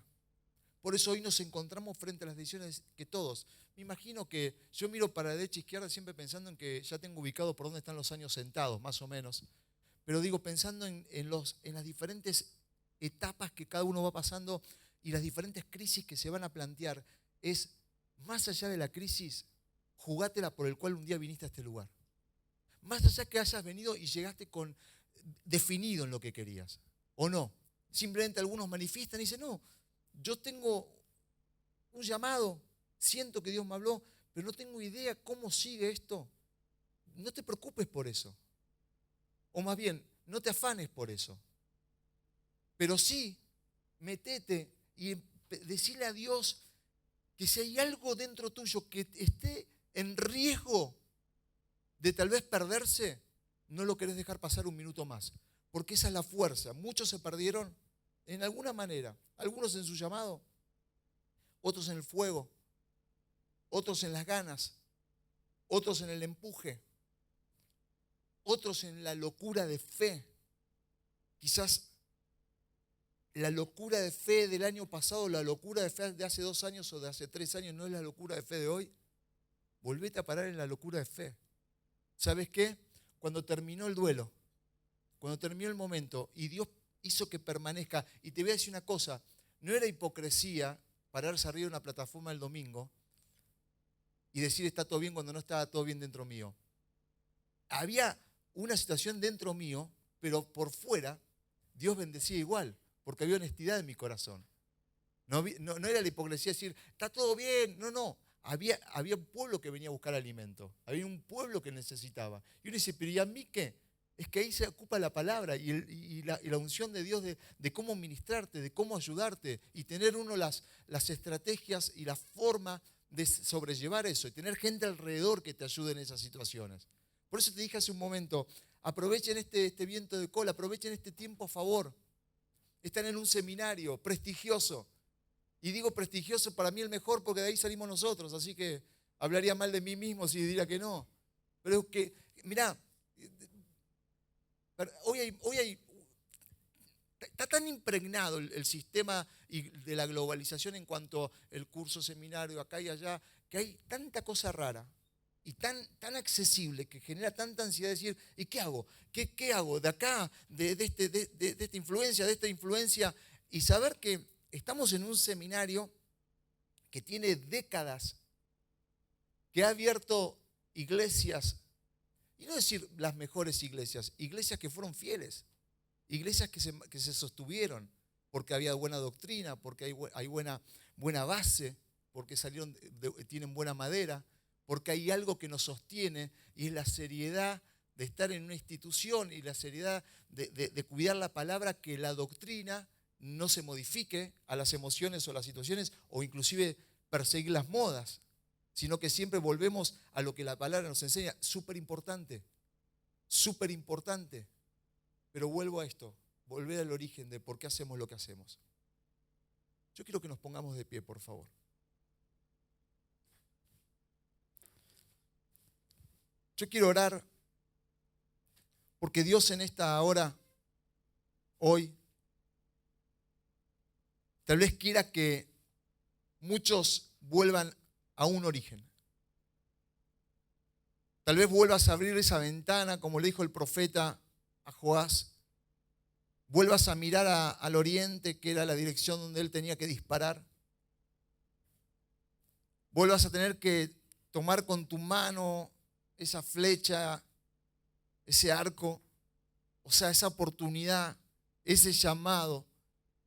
Por eso hoy nos encontramos frente a las decisiones que todos. Me imagino que yo miro para la derecha e izquierda siempre pensando en que ya tengo ubicado por dónde están los años sentados, más o menos. Pero digo, pensando en las diferentes etapas que cada uno va pasando y las diferentes crisis que se van a plantear, es más allá de la crisis, jugátela por el cual un día viniste a este lugar. Más allá que hayas venido y llegaste definido en lo que querías, o no. Simplemente algunos manifiestan y dicen, no, yo tengo un llamado, siento que Dios me habló, pero no tengo idea cómo sigue esto. No te preocupes por eso. O más bien, no te afanes por eso. Pero sí, metete y decirle a Dios que si hay algo dentro tuyo que esté en riesgo de tal vez perderse, no lo querés dejar pasar un minuto más. Porque esa es la fuerza. Muchos se perdieron en alguna manera. Algunos en su llamado, otros en el fuego, otros en las ganas, otros en el empuje, otros en la locura de fe. Quizás la locura de fe del año pasado, la locura de fe de hace 2 años o de hace 3 años no es la locura de fe de hoy. Volvete a parar en la locura de fe. ¿Sabes qué? Cuando terminó el duelo, cuando terminó el momento y Dios hizo que permanezca, y te voy a decir una cosa, no era hipocresía pararse arriba de una plataforma el domingo y decir está todo bien cuando no estaba todo bien dentro mío. Había una situación dentro mío, pero por fuera Dios bendecía igual, porque había honestidad en mi corazón. No era la hipocresía decir, está todo bien, no. Había un pueblo que venía a buscar alimento, había un pueblo que necesitaba. Y uno dice, pero ¿y a mí qué? Es que ahí se ocupa la palabra y la unción de Dios de cómo ministrarte, de cómo ayudarte y tener uno las estrategias y la forma de sobrellevar eso y tener gente alrededor que te ayude en esas situaciones. Por eso te dije hace un momento, aprovechen este viento de cola, aprovechen este tiempo a favor. Están en un seminario prestigioso. Y digo prestigioso, para mí el mejor, porque de ahí salimos nosotros, así que hablaría mal de mí mismo si diría que no. Pero es que, mirá, está tan impregnado el sistema de la globalización en cuanto al curso, seminario, acá y allá, que hay tanta cosa rara y tan accesible que genera tanta ansiedad de decir, ¿y qué hago? ¿Qué hago de acá, de esta influencia? Y saber que estamos en un seminario que tiene décadas, que ha abierto iglesias, y no decir las mejores iglesias que fueron fieles, iglesias que se sostuvieron, porque había buena doctrina, porque hay buena base, porque tienen buena madera, porque hay algo que nos sostiene, y es la seriedad de estar en una institución y la seriedad de cuidar la palabra, que la doctrina no se modifique a las emociones o las situaciones, o inclusive perseguir las modas, sino que siempre volvemos a lo que la palabra nos enseña. Súper importante. Pero vuelvo a esto, volver al origen de por qué hacemos lo que hacemos. Yo quiero que nos pongamos de pie, por favor. Yo quiero orar porque Dios en esta hora, hoy, tal vez quiera que muchos vuelvan a un origen. Tal vez vuelvas a abrir esa ventana, como le dijo el profeta a Joás. Vuelvas a mirar al oriente, que era la dirección donde él tenía que disparar. Vuelvas a tener que tomar con tu mano esa flecha, ese arco, o sea, esa oportunidad, ese llamado,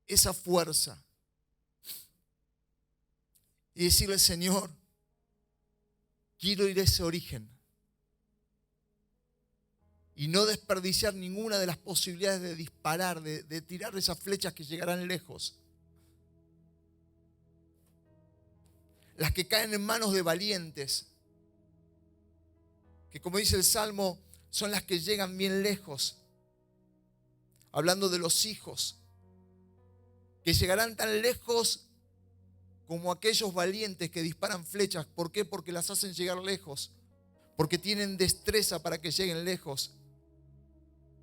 esa fuerza. Y decirle, Señor, quiero ir a ese origen. Y no desperdiciar ninguna de las posibilidades de disparar, de tirar esas flechas que llegarán lejos. Las que caen en manos de valientes. Que como dice el Salmo, son las que llegan bien lejos. Hablando de los hijos. Que llegarán tan lejos como aquellos valientes que disparan flechas. ¿Por qué? Porque las hacen llegar lejos. Porque tienen destreza para que lleguen lejos.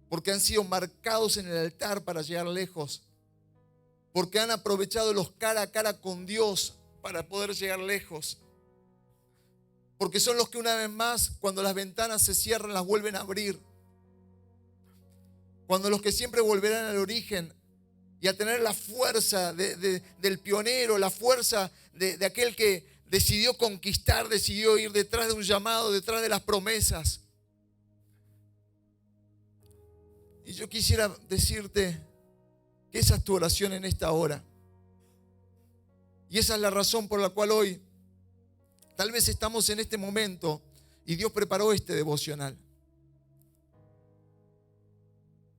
Porque han sido marcados en el altar para llegar lejos. Porque han aprovechado los cara a cara con Dios para poder llegar lejos. Porque son los que una vez más, cuando las ventanas se cierran, las vuelven a abrir. Cuando los que siempre volverán al origen y a tener la fuerza del pionero, la fuerza de aquel que decidió conquistar, decidió ir detrás de un llamado, detrás de las promesas. Y yo quisiera decirte que esa es tu oración en esta hora. Y esa es la razón por la cual hoy tal vez estamos en este momento y Dios preparó este devocional.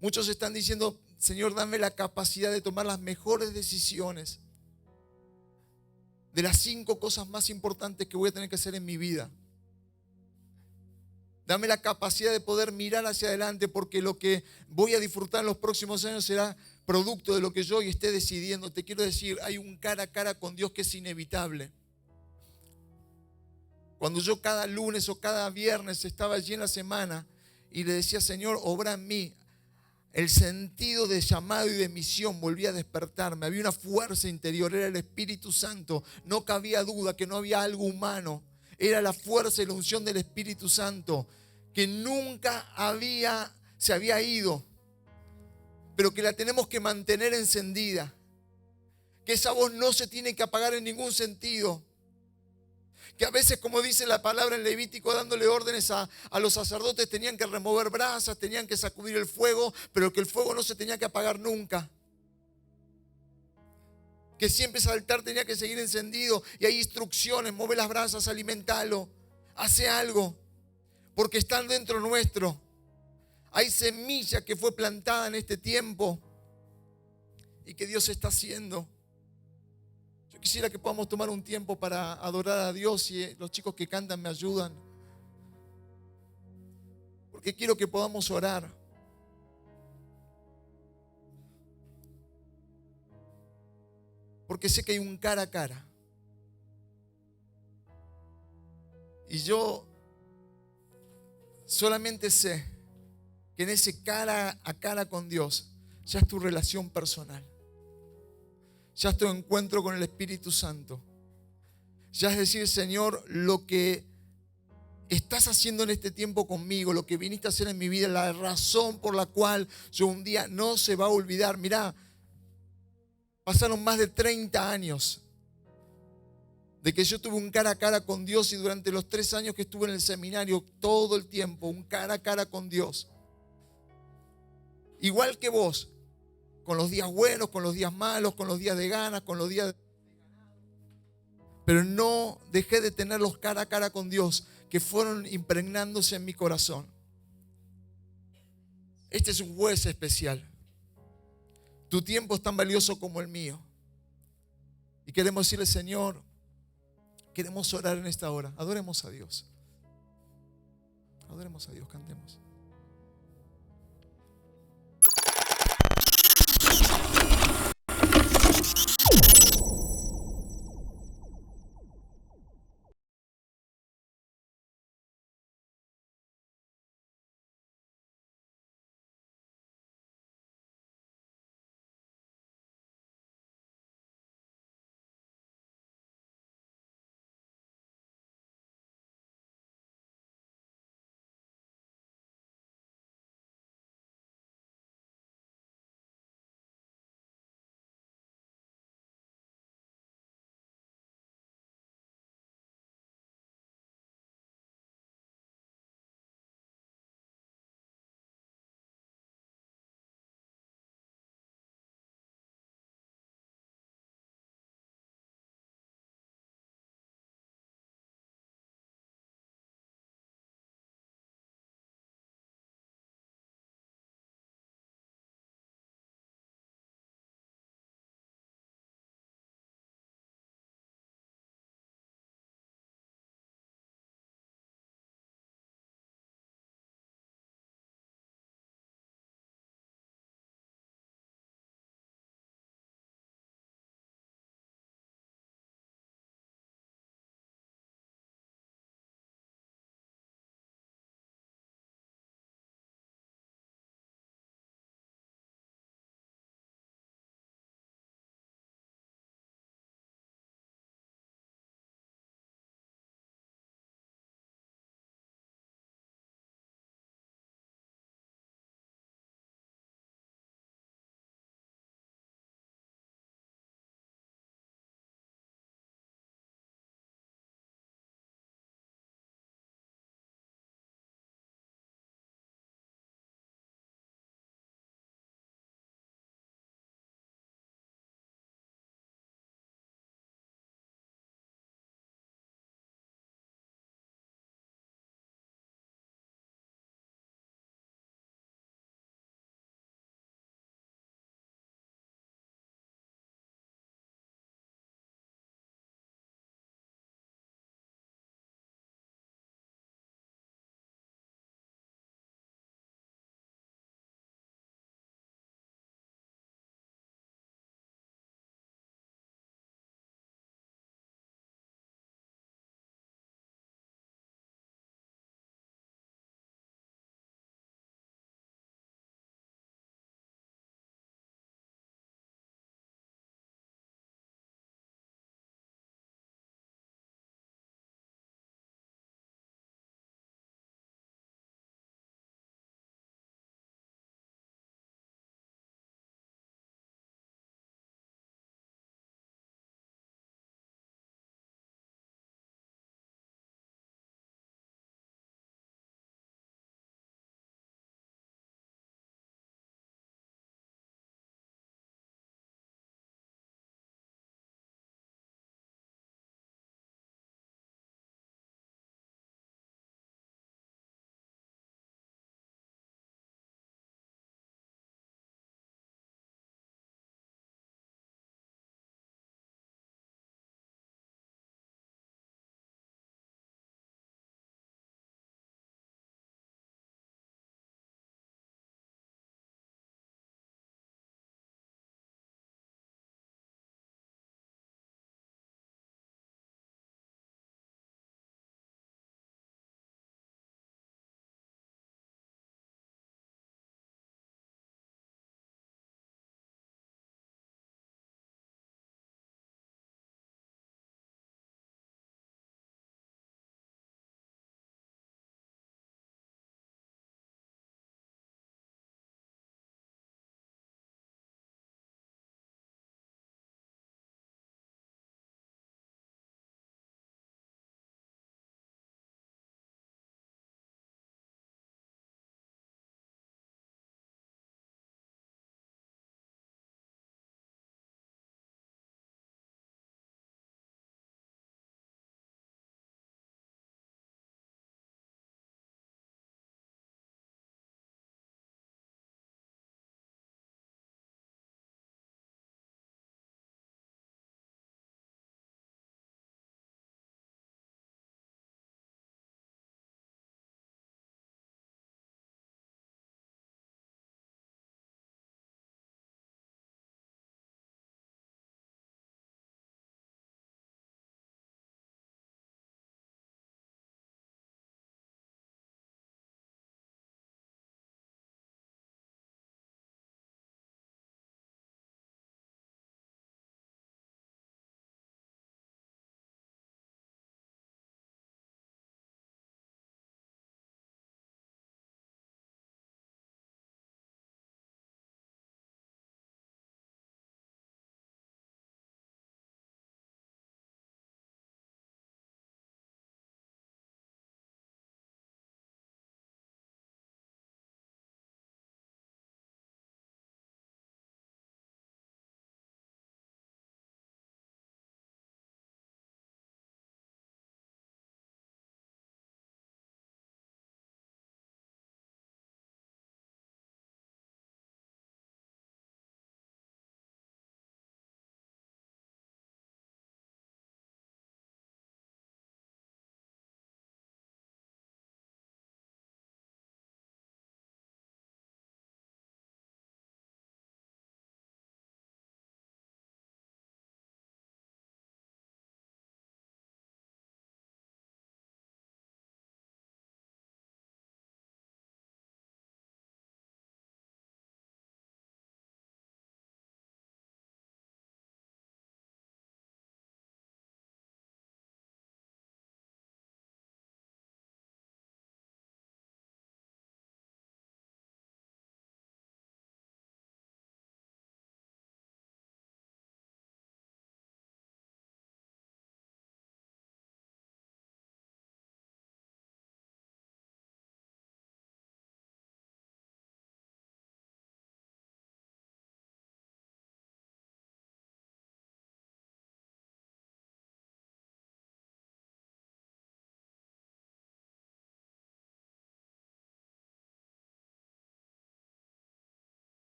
Muchos están diciendo, Señor, dame la capacidad de tomar las mejores decisiones de las 5 cosas más importantes que voy a tener que hacer en mi vida. Dame la capacidad de poder mirar hacia adelante, porque lo que voy a disfrutar en los próximos años será producto de lo que yo hoy esté decidiendo. Te quiero decir, hay un cara a cara con Dios que es inevitable. Cuando yo cada lunes o cada viernes estaba allí en la semana y le decía, Señor, obra en mí, el sentido de llamado y de misión volvía a despertarme. Había una fuerza interior, era el Espíritu Santo. No cabía duda que no había algo humano. Era la fuerza y la unción del Espíritu Santo que nunca se había ido, pero que la tenemos que mantener encendida. Que esa voz no se tiene que apagar en ningún sentido. Que a veces, como dice la palabra en Levítico, dándole órdenes a los sacerdotes, tenían que remover brasas, tenían que sacudir el fuego, pero que el fuego no se tenía que apagar nunca. Que siempre ese altar tenía que seguir encendido. Y hay instrucciones: mueve las brasas, alimentalo, hace algo, porque están dentro nuestro. Hay semilla que fue plantada en este tiempo y que Dios está haciendo. Yo quisiera que podamos tomar un tiempo para adorar a Dios, y los chicos que cantan me ayudan, porque quiero que podamos orar. Porque sé que hay un cara a cara. Y yo solamente sé que en ese cara a cara con Dios ya es tu relación personal. Ya es tu encuentro con el Espíritu Santo. Ya es decir: Señor, lo que estás haciendo en este tiempo conmigo, lo que viniste a hacer en mi vida, la razón por la cual yo un día no se va a olvidar. Mirá, pasaron más de 30 años de que yo tuve un cara a cara con Dios, y durante los 3 años que estuve en el seminario, todo el tiempo, un cara a cara con Dios. Igual que vos, con los días buenos, con los días malos, con los días de ganas, con los días... Pero no dejé de tener los cara a cara con Dios que fueron impregnándose en mi corazón. Este es un juez especial. Tu tiempo es tan valioso como el mío. Y queremos decirle: Señor, queremos orar en esta hora. Adoremos a Dios. Adoremos a Dios, cantemos.